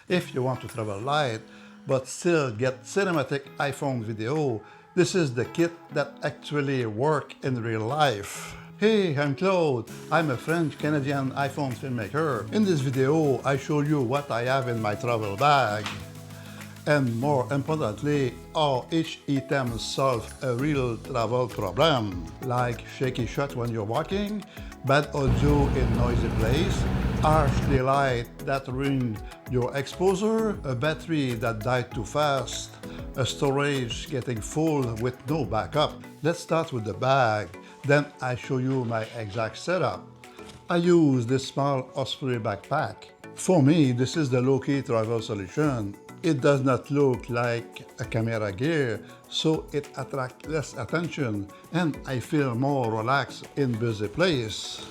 If you want to travel light, but still get cinematic iPhone video, this is the kit that actually works in real life. Hey, I'm Claude. I'm a French-Canadian iPhone filmmaker. In this video, I show you what I have in my travel bag, and more importantly, how each item solves a real travel problem, like shaky shot when you're walking, bad audio in noisy place, harsh daylight that ruins your exposure, a battery that died too fast, a storage getting full with no backup. Let's start with the bag, then I show you my exact setup. I use this small Osprey Backpack. For me, this is the low-key travel solution. It does not look like a camera gear, so it attracts less attention and I feel more relaxed in busy place.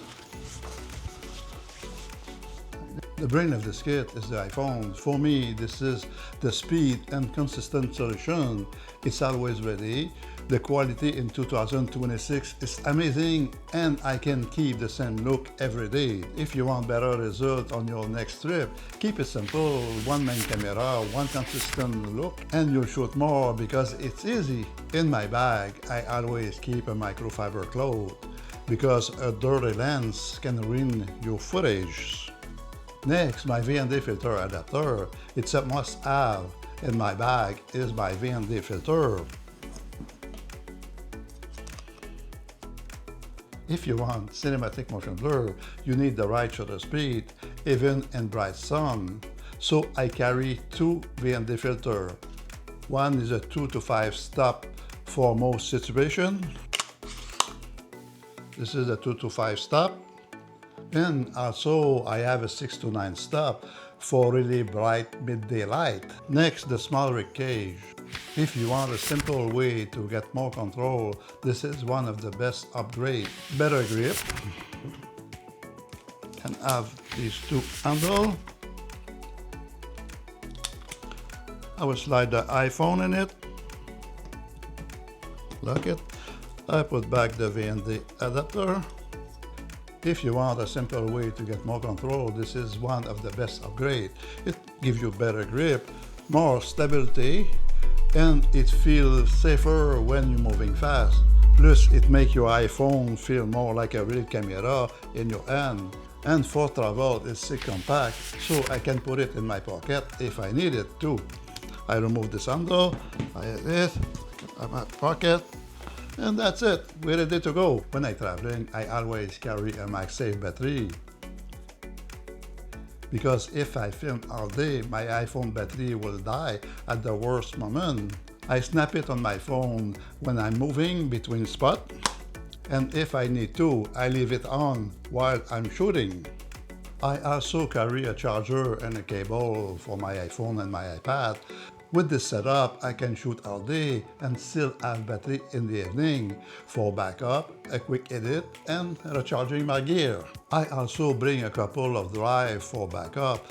The brain of this kit is the iPhone. For me, this is the speed and consistent solution. It's always ready. The quality in 2026 is amazing and I can keep the same look every day. If you want better result on your next trip, keep it simple. One main camera, one consistent look, and you'll shoot more because it's easy. In my bag, I always keep a microfiber cloth because a dirty lens can ruin your footage. Next, my VND filter adapter. It's a must-have. In my bag is my VND filter. If you want cinematic motion blur, you need the right shutter speed, even in bright sun. So I carry two VND filters. One is a 2 to 5 stop for most situations. This is a 2 to 5 stop. And also I have a 6 to 9 stop for really bright midday light. Next, the SmallRig cage. If you want a simple way to get more control, this is one of the best upgrades. Better grip, and have these two handles. I will slide the iPhone in it, lock it. I put back the VND adapter. If you want a simple way to get more control, this is one of the best upgrades. It gives you better grip, more stability, and it feels safer when you're moving fast. Plus, it makes your iPhone feel more like a real camera in your hand. And for travel, it's compact, so I can put it in my pocket if I need it too. I remove this handle, I hit it, in my pocket, and that's it. We're ready to go. When I'm traveling, I always carry a MagSafe battery, because if I film all day, my iPhone battery will die at the worst moment. I snap it on my phone when I'm moving between spots, and if I need to, I leave it on while I'm shooting. I also carry a charger and a cable for my iPhone and my iPad. With this setup, I can shoot all day and still have battery in the evening for backup, a quick edit, and recharging my gear. I also bring a couple of drives for backup,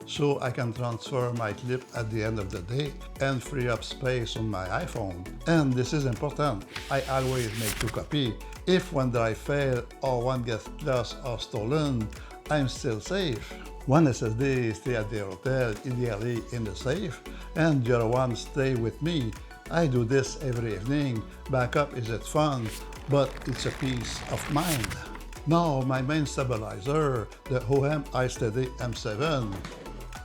so I can transfer my clip at the end of the day and free up space on my iPhone. And this is important, I always make 2 copies. If one drive fails or one gets lost or stolen, I'm still safe. One SSD stay at the hotel, ideally in the safe, and the other one stay with me. I do this every evening. Backup isn't fun, but it's a peace of mind. Now my main stabilizer, the Hohem iSteady M7.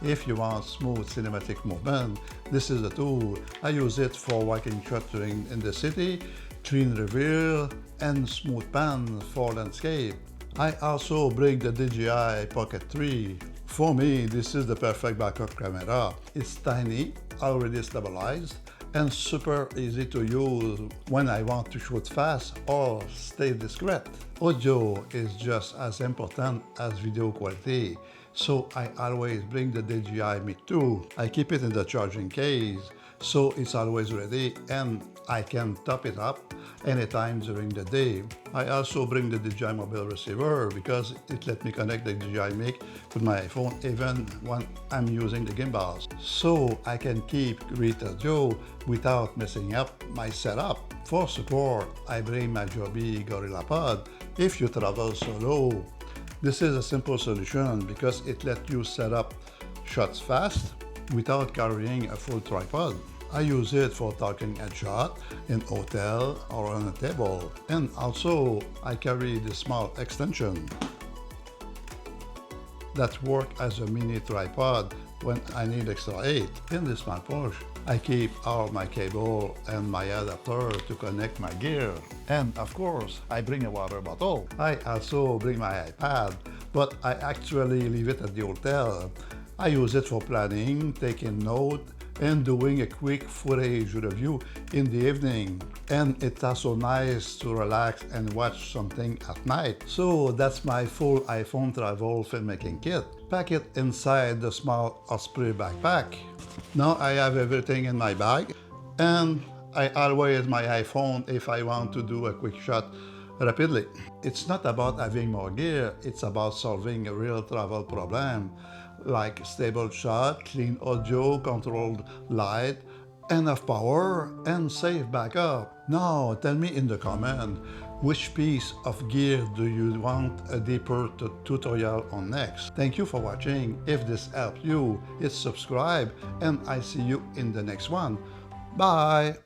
If you want smooth cinematic movement, this is the tool. I use it for walking shot in the city, clean reveal, and smooth pan for landscape. I also bring the DJI Pocket 3. For me, this is the perfect backup camera. It's tiny, already stabilized, and super easy to use when I want to shoot fast or stay discreet. Audio is just as important as video quality, so I always bring the DJI Mic too. I keep it in the charging case, so it's always ready and I can top it up anytime during the day. I also bring the DJI mobile receiver because it lets me connect the DJI Mic with my iPhone even when I'm using the gimbals. So I can keep great audio without messing up my setup. For support, I bring my Joby Gorilla pod. If you travel solo, This is a simple solution because it lets you set up shots fast without carrying a full tripod. I use it for talking headshot in hotel or on a table. And also I carry the small extension that works as a mini tripod when I need extra aid. In this small pouch, I keep all my cable and my adapter to connect my gear. And of course, I bring a water bottle. I also bring my iPad, but I actually leave it at the hotel. I use it for planning, taking notes, and doing a quick footage review in the evening. And it's also nice to relax and watch something at night. So that's my full iPhone travel filmmaking kit. Pack it inside the small Osprey Backpack. Now I have everything in my bag, and I always my iPhone if I want to do a quick shot rapidly. It's not about having more gear, it's about solving a real travel problem, like stable shot, clean audio, controlled light, enough power, and safe backup. Now tell me in the comment, which piece of gear do you want a deeper tutorial on next? Thank you for watching. If this helped you, hit subscribe, and I see you in the next one. Bye!